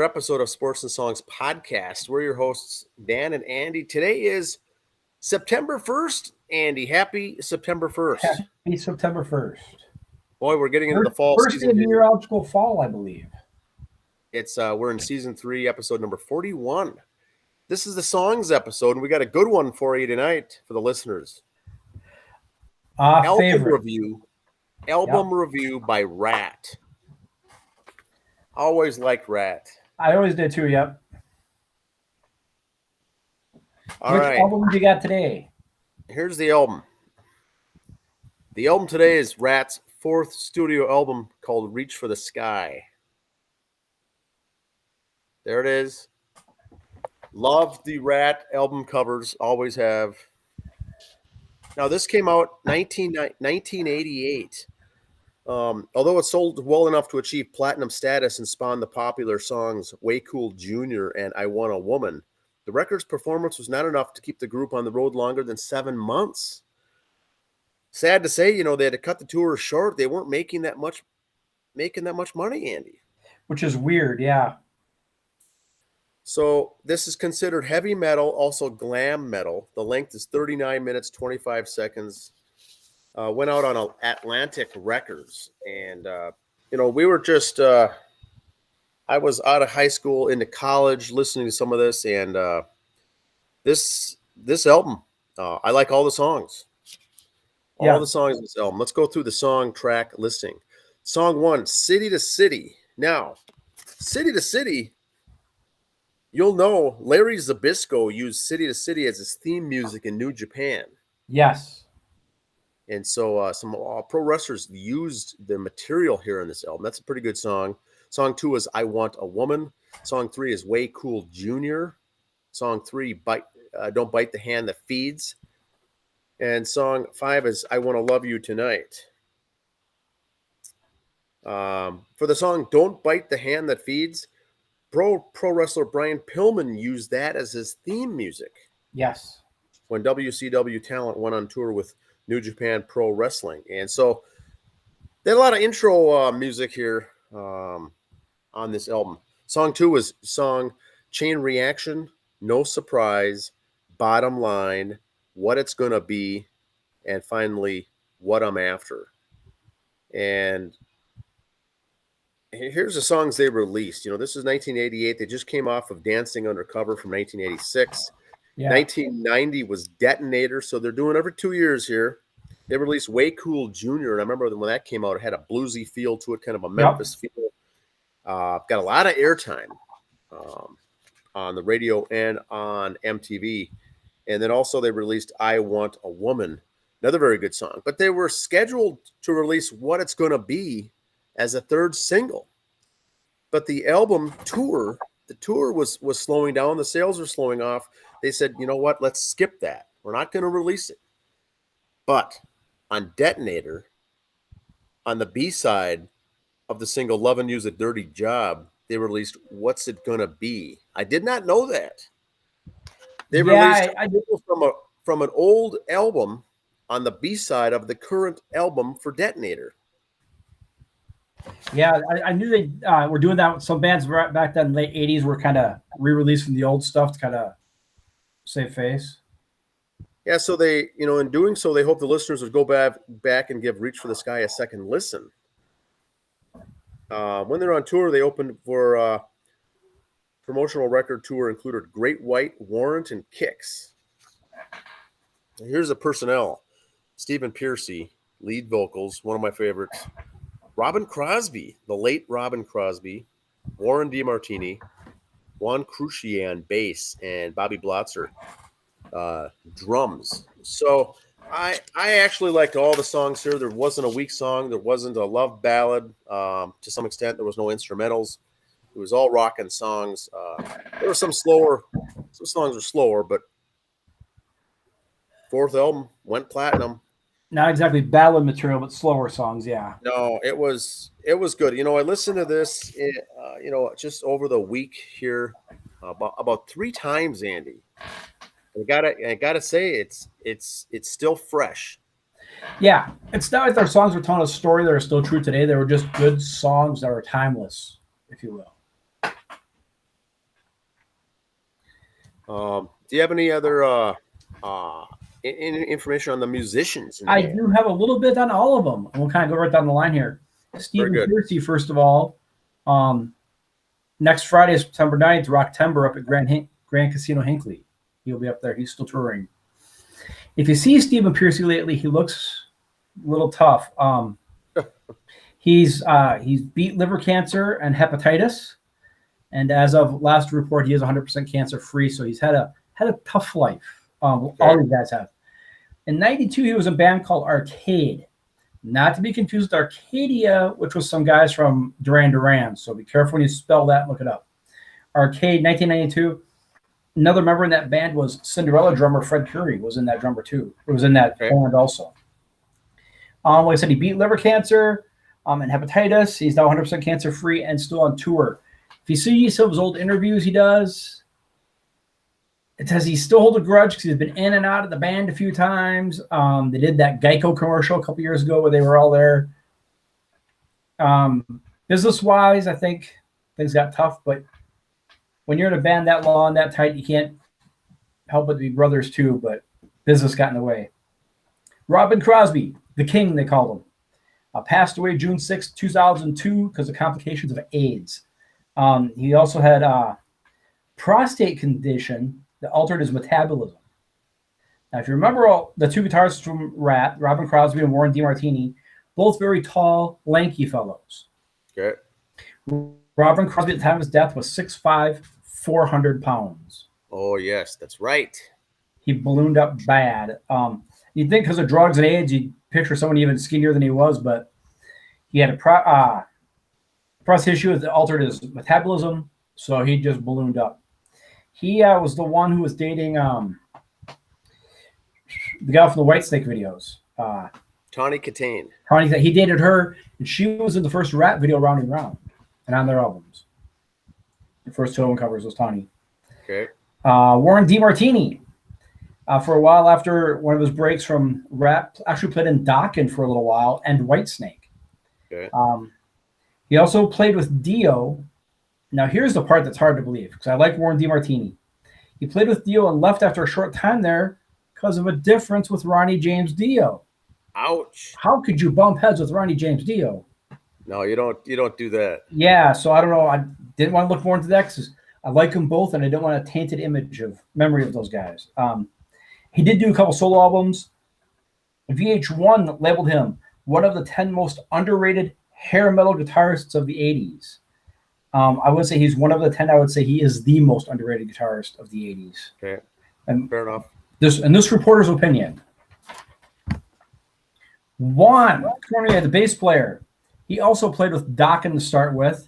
Episode of Sports and Songs podcast. We're your hosts, Dan and Andy. Today is September 1st. Andy, happy September 1st. Happy September 1st. Boy, we're getting into the fall first season. First meteorological fall, I believe. It's we're in season 3, episode number 41. This is the songs episode, and we got a good one for you tonight for the listeners. Album review by Ratt. Always liked Ratt. I always did too, yep. Which album do you got today? Here's the album. The album today is Ratt's 4th studio album called Reach for the Sky. There it is. Love the Ratt album covers, always have. Now, this came out 1988. Although it sold well enough to achieve platinum status and spawn the popular songs Way Cool Jr. and I Want a Woman, the record's performance was not enough to keep the group on the road longer than 7 months. Sad to say, they had to cut the tour short. They weren't making that much money, Andy. Which is weird, yeah. So this is considered heavy metal, also glam metal. The length is 39 minutes, 25 seconds. Went out on Atlantic Records. And, we were just, I was out of high school into college listening to some of this. And this album, I like all the songs. All the songs in this album. Let's go through the song track listing. Song 1, City to City. Now, City to City, you'll know Larry Zbyszko used City to City as his theme music in New Japan. Yes. And so some pro wrestlers used the material here in this album. That's a pretty good song. Song 2 is I Want a Woman. Song 3 is Way Cool Jr. Song 3, Don't Bite the Hand That Feeds. And song 5 is I Want to Love You Tonight. For the song Don't Bite the Hand That Feeds, pro wrestler Brian Pillman used that as his theme music. Yes. When WCW talent went on tour with New Japan Pro Wrestling. And so they had a lot of intro music here on this album. Song 2 was song Chain Reaction, No Surprise, Bottom Line, What It's Gonna Be, and finally, What I'm After. And here's the songs they released. This is 1988. They just came off of Dancing Undercover from 1986. Yeah. 1990 was Detonator, so they're doing every 2 years here. They released Way Cool Jr., and I remember when that came out, it had a bluesy feel to it, kind of a Memphis feel. Got a lot of airtime on the radio and on MTV. And then also they released I Want a Woman, another very good song. But they were scheduled to release What It's Gonna Be as a 3rd single. But the album tour, was slowing down. The sales were slowing off. They said, you know what, let's skip that. We're not going to release it. But on Detonator, on the B-side of the single Lovin' You's a Dirty Job, they released What's It Gonna Be. I did not know that. They released from an old album on the B-side of the current album for Detonator. Yeah, I knew they were doing that. Some bands back then, late 80s, were kind of re-releasing the old stuff to kind of save face. Yeah, so they, in doing so, they hope the listeners would go back and give Reach for the Sky a second listen. When they're on tour, they opened for promotional record tour included Great White, Warrant, and Kicks. Here's the personnel. Stephen Pearcy, lead vocals, one of my favorites. Robin Crosby, the late Robin Crosby, Warren DeMartini, Juan Crucian, bass, and Bobby Blotzer, drums. So I actually liked all the songs here. There wasn't a weak song. There wasn't a love ballad. To some extent, there was no instrumentals. It was all rockin' songs. There were some songs were slower, but 4th album went platinum. Not exactly ballad material, but slower songs, yeah. No, it was good. I listened to this, just over the week here, about 3 times, Andy. I gotta say, it's still fresh. Yeah, it's not like their songs were telling a story that are still true today. They were just good songs that are timeless, if you will. Do you have any other information on the musicians in the I band? do have a little bit on all of them. And we'll kind of go right down the line here. Stephen Pearcy, first of all. Next Friday, September 9th, Rocktember up at Grand Casino Hinckley. He'll be up there. He's still touring. If you see Stephen Pearcy lately, he looks a little tough. He's beat liver cancer and hepatitis, and as of last report, he is 100% cancer free. So he's had a tough life. All these guys have. In '92, he was in a band called Arcade, not to be confused with Arcadia, which was some guys from Duran Duran. So be careful when you spell that and look it up. Arcade, 1992. Another member in that band was Cinderella drummer Fred Curry was in that drummer too. It was in that band also. Like I said, he beat liver cancer and hepatitis. He's now 100% cancer free and still on tour. If you see some of his old interviews he does, it says he still holds a grudge because he's been in and out of the band a few times. They did that Geico commercial a couple years ago where they were all there. Business-wise, I think things got tough, but when you're in a band that long, that tight, you can't help but be brothers too, but business got in the way. Robin Crosby, the King, they called him, passed away June 6, 2002 because of complications of AIDS. He also had a prostate condition that altered his metabolism. Now, if you remember the two guitarists from Ratt, Robin Crosby and Warren DeMartini, both very tall, lanky fellows. Okay. Robin Crosby at the time of his death was 6'5", 400 pounds. Oh, yes, that's right. He ballooned up bad. You'd think because of drugs and AIDS, you'd picture someone even skinnier than he was, but he had a prostate issue that altered his metabolism, so he just ballooned up. He was the one who was dating the gal from the Whitesnake videos. Tawny Katane. He dated her, and she was in the first Ratt video, Round and Round, and on their albums. The first two album covers was Tawny. Okay. Warren DeMartini, for a while after one of his breaks from Ratt, actually played in Dokken for a little while and Whitesnake. Okay. He also played with Dio. Now, here's the part that's hard to believe, because I like Warren DeMartini. He played with Dio and left after a short time there because of a difference with Ronnie James Dio. Ouch. How could you bump heads with Ronnie James Dio? No, you don't do that. Yeah, so I don't know. I didn't want to look more into that because I like them both, and I don't want a tainted memory of those guys. He did do a couple solo albums. VH1 labeled him one of the 10 most underrated hair metal guitarists of the 80s. I would say he's one of the 10. I would say he is the most underrated guitarist of the 80s. Okay. And fair enough. This reporter's opinion. Juan Cormier, the bass player, he also played with Dokken to start with.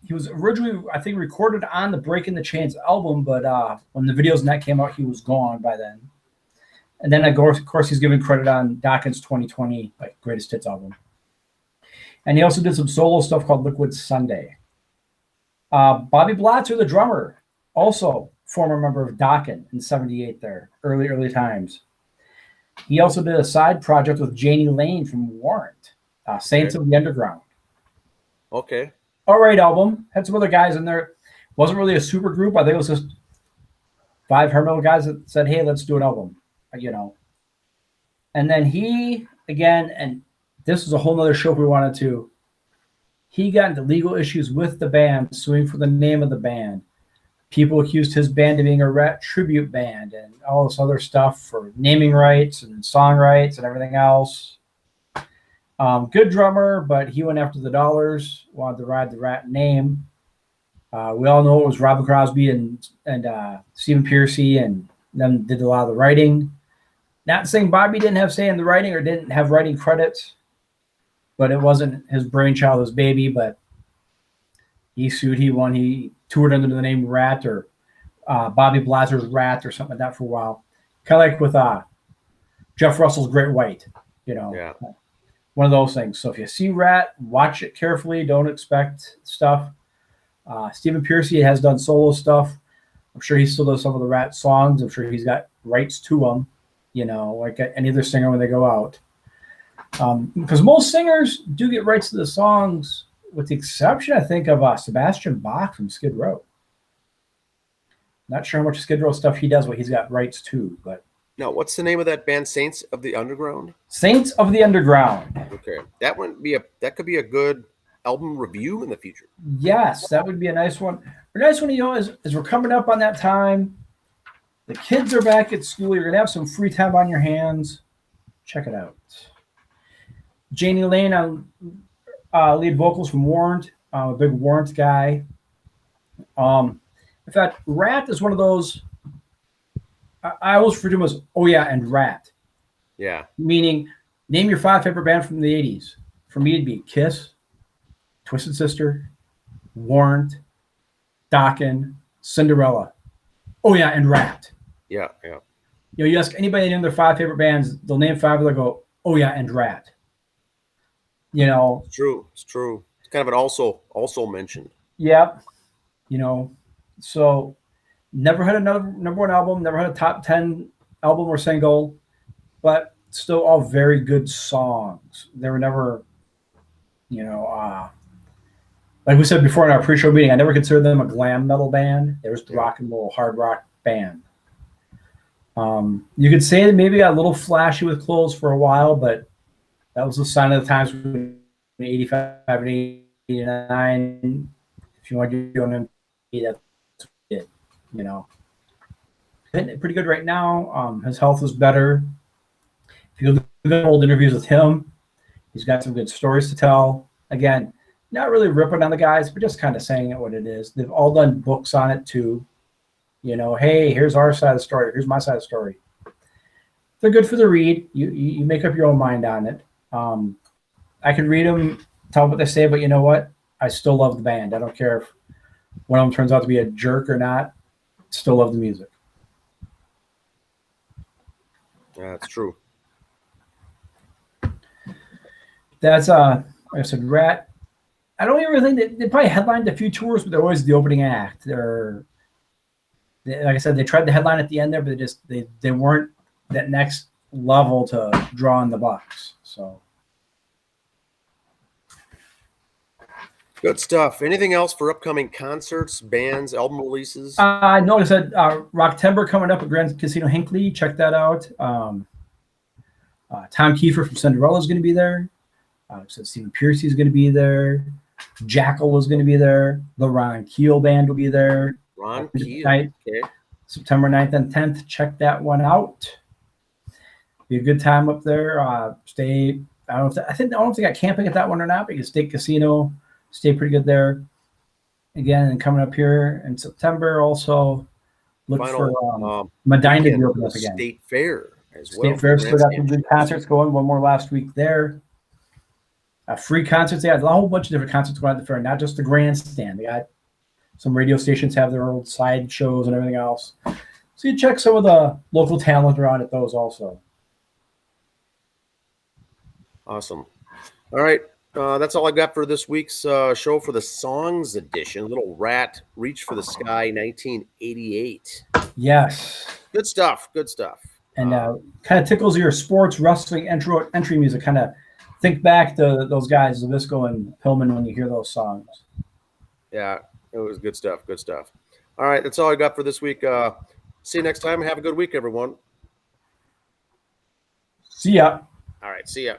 He was originally, I think, recorded on the Breaking the Chains album, but when the videos and that came out, he was gone by then. And then, of course, he's given credit on Dokken's 2020 Greatest Hits album. And he also did some solo stuff called Liquid Sunday. Bobby Blatzer, the drummer, also former member of Dokken in '78 there, early times. He also did a side project with Janie Lane from Warrant, Saints of the Underground. Okay. All right album. Had some other guys in there. Wasn't really a super group. I think it was just 5 hair metal guys that said, hey, let's do an album, And then he, again, and this is a whole nother show if we wanted to, he got into legal issues with the band, suing for the name of the band. People accused his band of being a Ratt tribute band and all this other stuff for naming rights and song rights and everything else. Good drummer, but he went after the dollars, wanted to ride the Ratt name. We all know it was Robin Crosby and Stephen Pearcy, and them did a lot of the writing. Not saying Bobby didn't have say in the writing or didn't have writing credits, but it wasn't his brainchild, his baby. But he sued, he won, he toured under the name Ratt or Bobby Blazzer's Ratt or something like that for a while. Kind of like with Jeff Russell's Great White, Yeah. One of those things. So if you see Ratt, watch it carefully. Don't expect stuff. Stephen Pearcy has done solo stuff. I'm sure he still does some of the Ratt songs. I'm sure he's got rights to them, like any other singer when they go out. Because most singers do get rights to the songs, with the exception, I think, of Sebastian Bach from Skid Row. Not sure how much Skid Row stuff he does, but he's got rights too. But now, what's the name of that band? Saints of the Underground. Saints of the Underground. Okay, that could be a good album review in the future. Yes, that would be a nice one. A nice one, as we're coming up on that time. The kids are back at school. You're gonna have some free time on your hands. Check it out. Janie Lane on lead vocals from Warrant. A big Warrant guy. In fact, Ratt is one of those. I always refer to him as "Oh yeah" and Ratt. Yeah. Meaning, name your 5 favorite band from the '80s. For me, it'd be Kiss, Twisted Sister, Warrant, Dokken, Cinderella. Oh yeah, and Ratt. Yeah. You ask anybody to name their 5 favorite bands, they'll name 5, they'll go, oh yeah, and Ratt. It's true. It's kind of an also mentioned. Yep. So never had another number 1 album, never had a top 10 album or single, but still all very good songs. They were never, like we said before in our pre-show meeting, I never considered them a glam metal band. They were just a rock and roll, hard rock band. You could say they maybe got a little flashy with clothes for a while, but that was a sign of the times when 85 and 89. If you want to do an MP, that's it. Hitting it pretty good right now. His health is better. If you look at old interviews with him, he's got some good stories to tell. Again, not really ripping on the guys, but just kind of saying it what it is. They've all done books on it too. Hey, here's our side of the story. Here's my side of the story. They're good for the read. You make up your own mind on it. I can read them, tell what they say, but you know what? I still love the band. I don't care if one of them turns out to be a jerk or not. Still love the music. Yeah, that's true. That's like I said, Ratt. I don't even think they probably headlined a few tours, but they're always the opening act. Like I said, they tried the headline at the end there, but they weren't that next level to draw in the box. So good stuff. Anything else for upcoming concerts, bands, album releases? I noticed that Rocktember coming up at Grand Casino Hinckley. Check that out. Tom Kiefer from Cinderella is going to be there. So Stephen Pearcy is going to be there. Jackal was going to be there. The Ron Keel Band will be there. Ron Keel. Okay. September 9th and 10th. Check that one out. Be a good time up there. Stay. I don't know if they got camping at that one or not, but you can stay casino. Stay pretty good there. Again, and coming up here in September, also look for Medina to be open up again. State Fair as well. State Fair still got some good concerts going. One more last week there. Free concerts. They had a whole bunch of different concerts going at the fair, not just the grandstand. They got some radio stations have their old side shows and everything else. So you check some of the local talent around at those also. Awesome. All right. That's all I got for this week's show for the Songs edition. Little Ratt, Reach for the Sky, 1988. Yes. Good stuff. And kind of tickles your sports wrestling entry music. Kind of think back to those guys, Zabisco and Pillman, when you hear those songs. Yeah, it was good stuff. All right, that's all I got for this week. See you next time. Have a good week, everyone. See ya. All right, see ya.